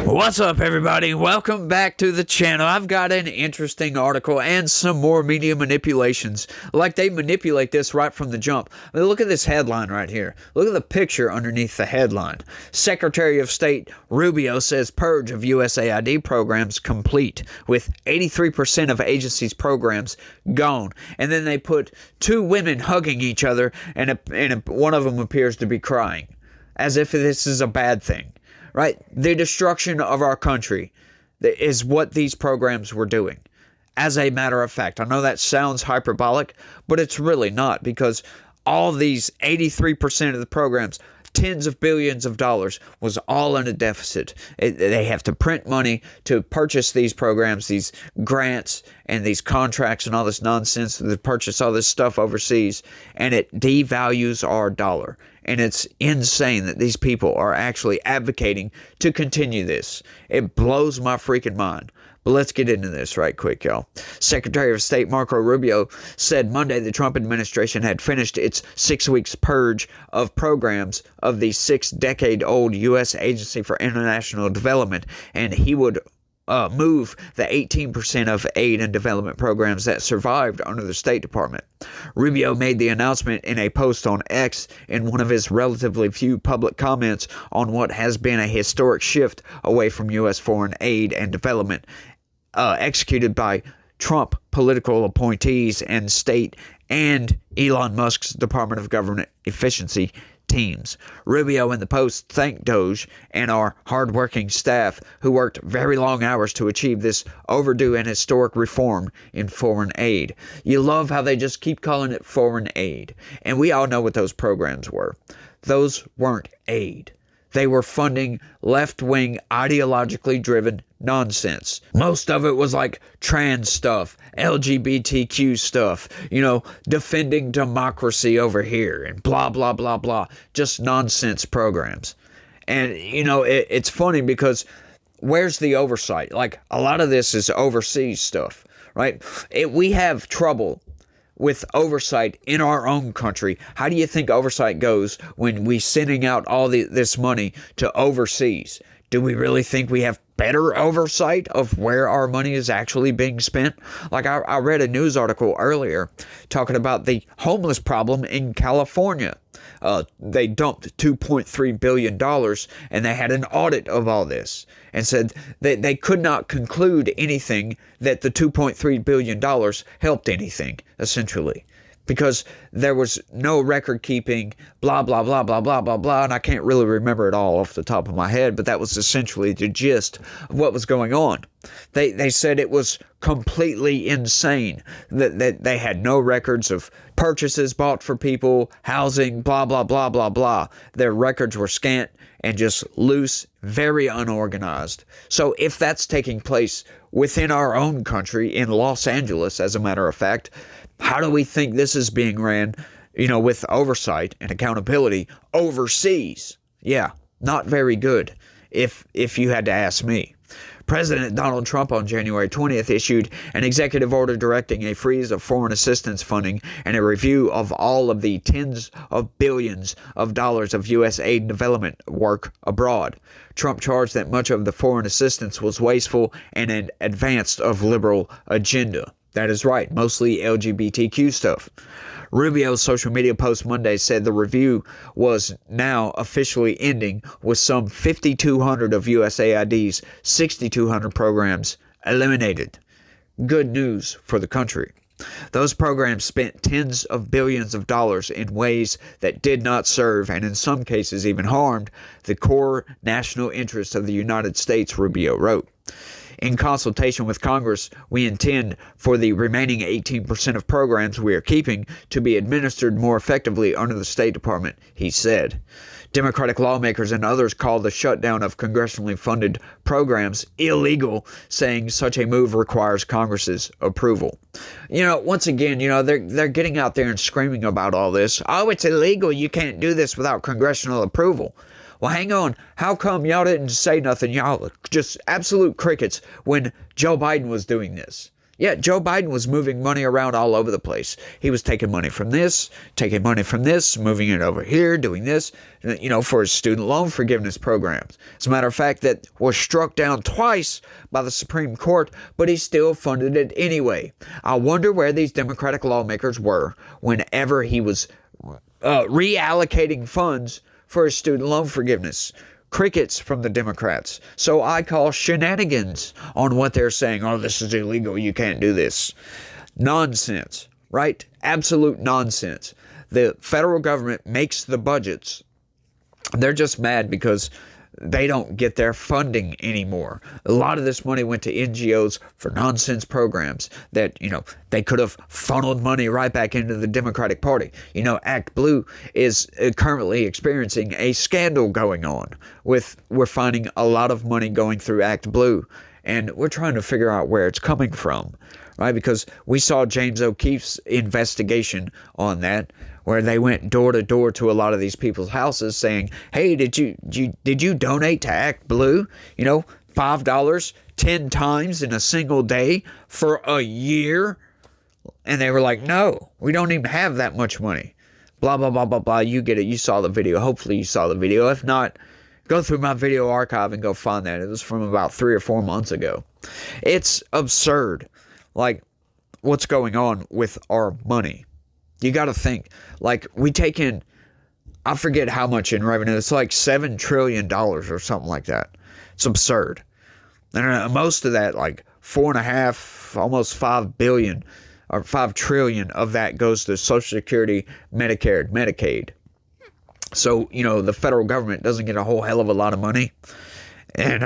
What's up, everybody? Welcome back to the channel. I've got an interesting article and some more media manipulations. Like, they manipulate this right from the jump. I mean, look at this headline right here. Look at the picture underneath the headline. Secretary of State Rubio says purge of USAID programs complete, with 83% of agency's programs gone. And then they put two women hugging each other, and one of them appears to be crying, as if this is a bad thing. Right? The destruction of our country is what these programs were doing. As a matter of fact, I know that sounds hyperbolic, but it's really not, because all these 83% of the programs, tens of billions of dollars, was all in a deficit. They have to print money to purchase these programs, these grants and these contracts and all this nonsense, to purchase all this stuff overseas, and it devalues our dollar. And it's insane that these people are actually advocating to continue this. It blows my freaking mind. But let's get into this right quick, y'all. Secretary of State Marco Rubio said Monday the Trump administration had finished its 6 weeks purge of programs of the 6-decade-old U.S. Agency for International Development, and he would move the 18% of aid and development programs that survived under the State Department. Rubio made the announcement in a post on X in one of his relatively few public comments on what has been a historic shift away from U.S. foreign aid and development executed by Trump political appointees and state and Elon Musk's Department of Government Efficiency teams. Rubio in the post thanked DOGE and our hardworking staff who worked very long hours to achieve this overdue and historic reform in foreign aid. You love how they just keep calling it foreign aid. And we all know what those programs were. Those weren't aid. They were funding left-wing, ideologically driven nonsense. Most of it was like trans stuff, LGBTQ stuff, defending democracy over here, and blah, blah, blah, blah. Just nonsense programs. And, it's funny because where's the oversight? Like, a lot of this is overseas stuff, right? We have trouble with oversight in our own country. How do you think oversight goes when we sending out all this money to overseas? Do we really think we have better oversight of where our money is actually being spent? Like, I read a news article earlier talking about the homeless problem in California. They dumped $2.3 billion, and they had an audit of all this and said that they could not conclude anything that the $2.3 billion helped anything, essentially, because there was no record keeping, blah, blah, blah, blah, blah, blah, blah. And I can't really remember it all off the top of my head, but that was essentially the gist of what was going on. They said it was completely insane that they had no records of purchases bought for people, housing, blah, blah, blah, blah, blah. Their records were scant and just loose, very unorganized. So if that's taking place within our own country, in Los Angeles, as a matter of fact, how do we think this is being ran, with oversight and accountability overseas? Yeah, not very good, if you had to ask me. President Donald Trump on January 20th issued an executive order directing a freeze of foreign assistance funding and a review of all of the tens of billions of dollars of U.S. aid and development work abroad. Trump charged that much of the foreign assistance was wasteful and an advance of liberal agenda. That is right, mostly LGBTQ stuff. Rubio's social media post Monday said the review was now officially ending, with some 5,200 of USAID's 6,200 programs eliminated. Good news for the country. Those programs spent tens of billions of dollars in ways that did not serve, and in some cases even harmed, the core national interests of the United States, Rubio wrote. In consultation with Congress, we intend for the remaining 18% of programs we are keeping to be administered more effectively under the State Department, he said. Democratic lawmakers and others called the shutdown of congressionally funded programs illegal, saying such a move requires Congress's approval. Once again, they're getting out there and screaming about all this. Oh, it's illegal. You can't do this without congressional approval. Well, hang on. How come y'all didn't say nothing? Y'all just absolute crickets when Joe Biden was doing this. Yeah, Joe Biden was moving money around all over the place. He was taking money from this, moving it over here, doing this, for his student loan forgiveness programs. As a matter of fact, that was struck down twice by the Supreme Court, but he still funded it anyway. I wonder where these Democratic lawmakers were whenever he was reallocating funds for his student loan forgiveness. Crickets from the Democrats. So I call shenanigans on what they're saying. Oh, this is illegal. You can't do this. Nonsense, right? Absolute nonsense. The federal government makes the budgets. They're just mad because they don't get their funding anymore. A lot of this money went to NGOs for nonsense programs that, they could have funneled money right back into the Democratic Party. Act Blue is currently experiencing a scandal going on we're finding a lot of money going through Act Blue, and we're trying to figure out where it's coming from, right? Because we saw James O'Keefe's investigation on that, where they went door to door to a lot of these people's houses saying, hey, did you donate to Act Blue? $5 10 times in a single day for a year? And they were like, no, we don't even have that much money. Blah, blah, blah, blah, blah. You get it. You saw the video. Hopefully you saw the video. If not, go through my video archive and go find that. It was from about 3 or 4 months ago. It's absurd. Like, what's going on with our money? You got to think, like, we take in, I forget how much in revenue. It's like $7 trillion or something like that. It's absurd. And most of that, like 4.5, almost 5 billion or 5 trillion of that goes to Social Security, Medicare, Medicaid. So, the federal government doesn't get a whole hell of a lot of money. And,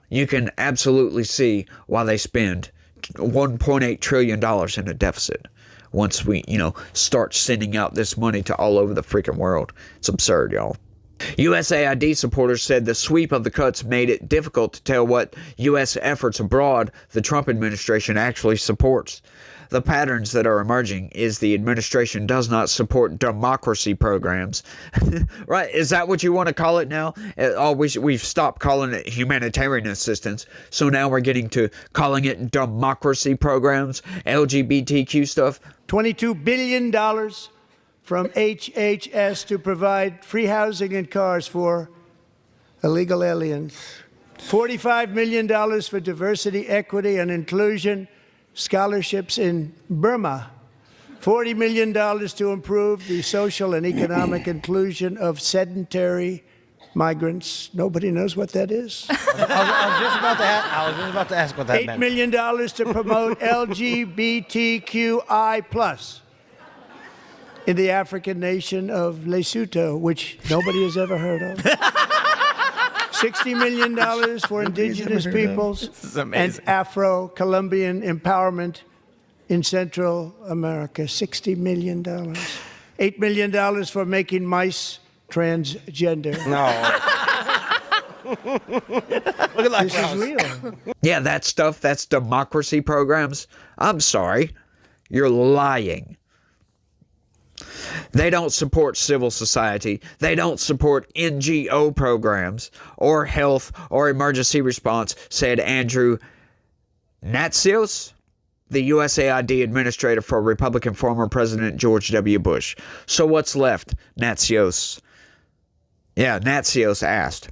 you can absolutely see why they spend $1.8 trillion in a deficit. Once we, start sending out this money to all over the freaking world. It's absurd, y'all. USAID supporters said the sweep of the cuts made it difficult to tell what U.S. efforts abroad the Trump administration actually supports. The patterns that are emerging is the administration does not support democracy programs. Right? Is that what you want to call it now? We've stopped calling it humanitarian assistance. So now we're getting to calling it democracy programs, LGBTQ stuff. $22 billion from HHS to provide free housing and cars for illegal aliens. $45 million for diversity, equity, and inclusion scholarships in Burma. $40 million to improve the social and economic inclusion of sedentary migrants. Nobody knows what that is. I was just about to ask what that meant. $8 million to promote LGBTQI+ in the African nation of Lesotho, which nobody has ever heard of. $60 million for indigenous peoples and Afro-Colombian empowerment in Central America. $60 million. $8 million for making mice transgender. No. Look at that. This is real. Yeah, that stuff, that's democracy programs. I'm sorry. You're lying. They don't support civil society. They don't support NGO programs or health or emergency response, said Andrew Natsios, the USAID administrator for Republican former President George W. Bush. So what's left, Natsios? Yeah, Natsios asked.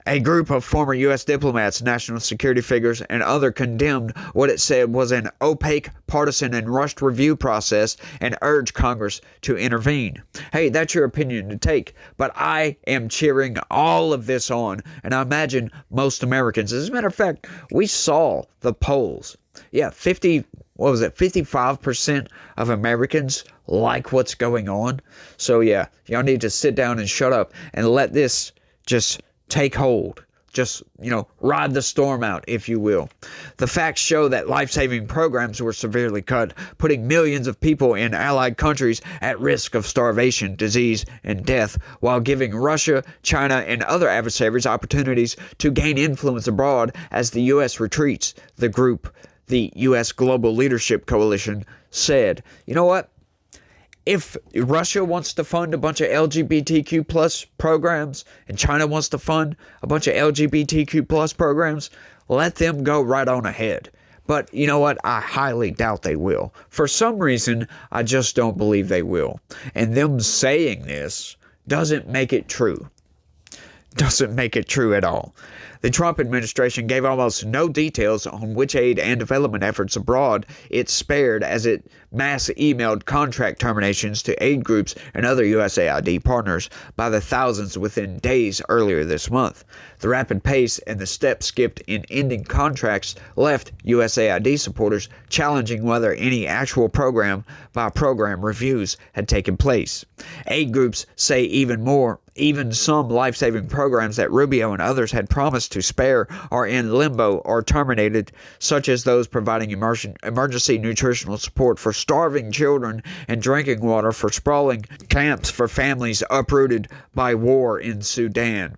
A group of former U.S. diplomats, national security figures, and others condemned what it said was an opaque, partisan, and rushed review process and urged Congress to intervene. Hey, that's your opinion to take, but I am cheering all of this on, and I imagine most Americans. As a matter of fact, we saw the polls. Yeah, 55% of Americans like what's going on. So yeah, y'all need to sit down and shut up and let this just take hold. Just, ride the storm out, if you will. The facts show that life-saving programs were severely cut, putting millions of people in allied countries at risk of starvation, disease, and death, while giving Russia, China, and other adversaries opportunities to gain influence abroad as the U.S. retreats. The group, the U.S. Global Leadership Coalition, said, you know what? If Russia wants to fund a bunch of LGBTQ plus programs and China wants to fund a bunch of LGBTQ plus programs, let them go right on ahead. But you know what? I highly doubt they will. For some reason, I just don't believe they will. And them saying this doesn't make it true. Doesn't make it true at all. The Trump administration gave almost no details on which aid and development efforts abroad it spared as it mass emailed contract terminations to aid groups and other USAID partners by the thousands within days earlier this month. The rapid pace and the steps skipped in ending contracts left USAID supporters challenging whether any actual program by program reviews had taken place. Aid groups say even some life-saving programs that Rubio and others had promised to spare are in limbo or terminated, such as those providing emergency nutritional support for starving children and drinking water for sprawling camps for families uprooted by war in Sudan.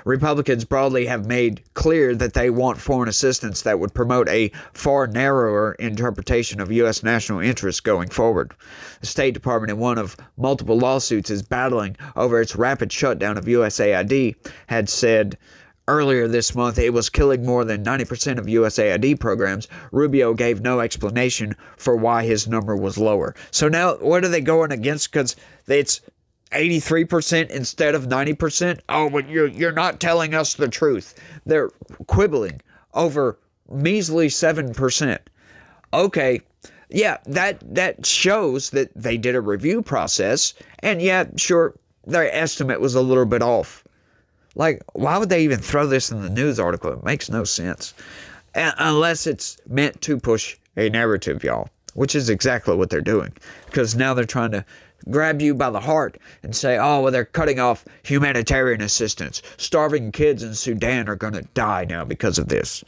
Republicans broadly have made clear that they want foreign assistance that would promote a far narrower interpretation of U.S. national interests going forward. The State Department, in one of multiple lawsuits, is battling over its rapid shutdown of USAID, had said earlier this month it was killing more than 90% of USAID programs. Rubio gave no explanation for why his number was lower. So now what are they going against? Because it's 83% instead of 90%? Oh, but you're not telling us the truth. They're quibbling over measly 7%. Okay, yeah, that shows that they did a review process, and yeah, sure, their estimate was a little bit off. Like, why would they even throw this in the news article? It makes no sense. Unless it's meant to push a narrative, y'all, which is exactly what they're doing. Because now they're trying to grab you by the heart and say, oh, well, they're cutting off humanitarian assistance. Starving kids in Sudan are going to die now because of this.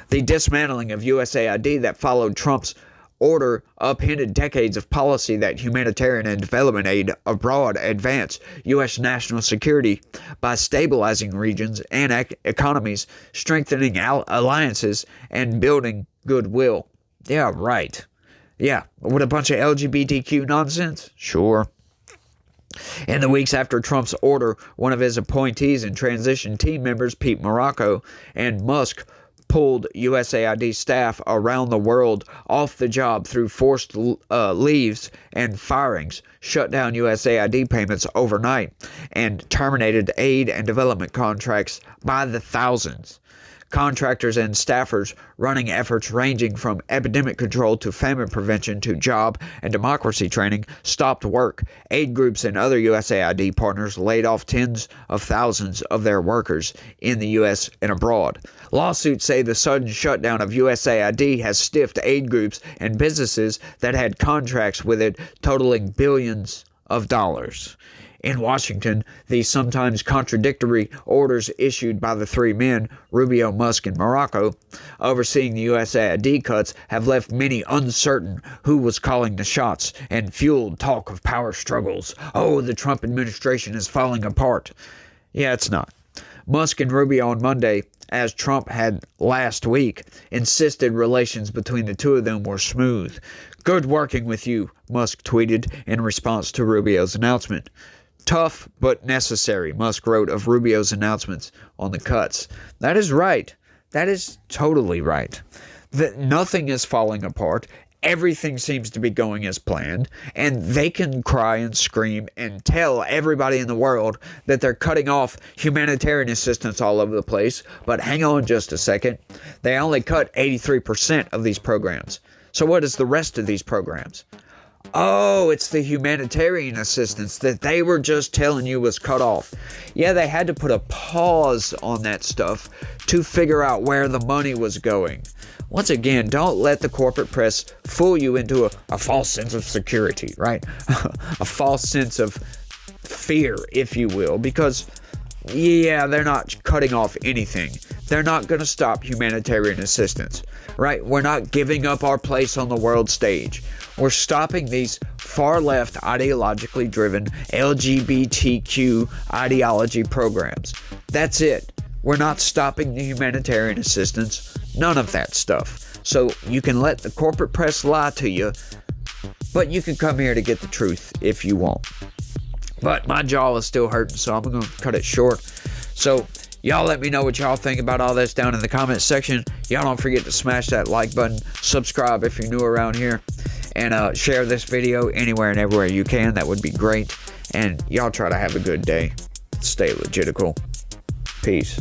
The dismantling of USAID that followed Trump's order upended decades of policy that humanitarian and development aid abroad advance U.S. national security by stabilizing regions and economies, strengthening alliances, and building goodwill. Yeah, right. Yeah, with a bunch of LGBTQ nonsense? Sure. In the weeks after Trump's order, one of his appointees and transition team members, Pete Marocco, and Musk pulled USAID staff around the world off the job through forced leaves and firings, shut down USAID payments overnight, and terminated aid and development contracts by the thousands. Contractors and staffers running efforts ranging from epidemic control to famine prevention to job and democracy training stopped work. Aid groups and other USAID partners laid off tens of thousands of their workers in the U.S. and abroad. Lawsuits say the sudden shutdown of USAID has stiffed aid groups and businesses that had contracts with it totaling billions of dollars. In Washington, the sometimes contradictory orders issued by the three men, Rubio, Musk, and Marocco, overseeing the USAID cuts have left many uncertain who was calling the shots and fueled talk of power struggles. Oh, the Trump administration is falling apart. Yeah, it's not. Musk and Rubio on Monday, as Trump had last week, insisted relations between the two of them were smooth. Good working with you, Musk tweeted in response to Rubio's announcement. Tough but necessary, Musk wrote of Rubio's announcements on the cuts. That is right. That is totally right. That nothing is falling apart. Everything seems to be going as planned, and they can cry and scream and tell everybody in the world that they're cutting off humanitarian assistance all over the place. But hang on just a second. They only cut 83% of these programs. So what is the rest of these programs? Oh, it's the humanitarian assistance that they were just telling you was cut off. Yeah, they had to put a pause on that stuff to figure out where the money was going. Once again, don't let the corporate press fool you into a false sense of security, right? A false sense of fear, if you will, because, yeah, they're not cutting off anything. They're not going to stop humanitarian assistance, right? We're not giving up our place on the world stage. We're stopping these far-left, ideologically driven LGBTQ ideology programs. That's it. We're not stopping the humanitarian assistance. None of that stuff. So you can let the corporate press lie to you, but you can come here to get the truth if you want. But my jaw is still hurting, so I'm going to cut it short. So Y'all let me know what y'all think about all this down in the comments section. Y'all don't forget to smash that like button, subscribe if you're new around here, and share this video anywhere and everywhere you can. That would be great. And y'all try to have a good day. Stay legitical. Peace.